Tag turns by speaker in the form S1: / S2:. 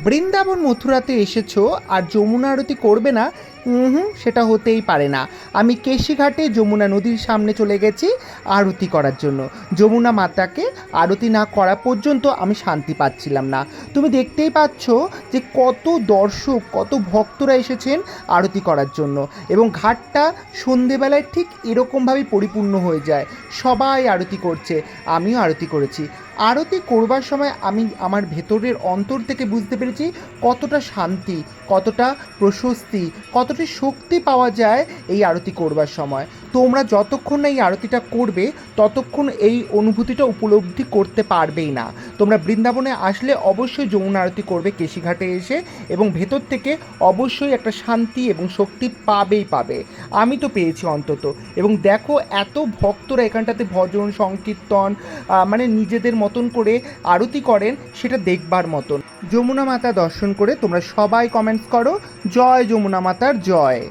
S1: বৃন্দাবন মথুরাতে এসেছো আর যমুনা আরতি করবে না? সেটা হতেই পারে না। আমি কেশিঘাটে যমুনা নদীর সামনে চলে গেছি আরতি করার জন্য। যমুনা মাতাকে আরতি না করা পর্যন্ত আমি শান্তি পাচ্ছিলাম না। তুমি দেখতেই পাচ্ছ যে কত দর্শক, কত ভক্তরা এসেছেন আরতি করার জন্য, এবং ঘাটটা সন্ধেবেলায় ঠিক এরকমভাবেই পরিপূর্ণ হয়ে যায়। সবাই আরতি করছে, আমিও আরতি করেছি। আরতি করবার সময় আমি আমার ভেতরের অন্তর থেকে বুঝতে পেরেছি কতটা শান্তি, কতটা প্রশস্তি, কতটা শক্তি পাওয়া যায় এই আরতি করবার সময়। তোমরা যতক্ষণ না এই আরতিটা করবে ততক্ষণ এই অনুভূতিটা উপলব্ধি করতে পারবেই না। তোমরা বৃন্দাবনে আসলে অবশ্যই যমুনা আরতি করবে কেশিঘাটে এসে, এবং ভেতর থেকে অবশ্যই একটা শান্তি এবং শক্তি পাবে। আমি তো পেয়েছি অন্তত। এবং দেখো এত ভক্তরা এখানটাতে ভজন সংকীর্তন মানে নিজেদের মতন করে আরতি করেন, সেটা দেখবার মতন। যমুনা মাতা দর্শন করে তোমরা সবাই কমেন্টস করো, জয় যমুনা মাতার জয়।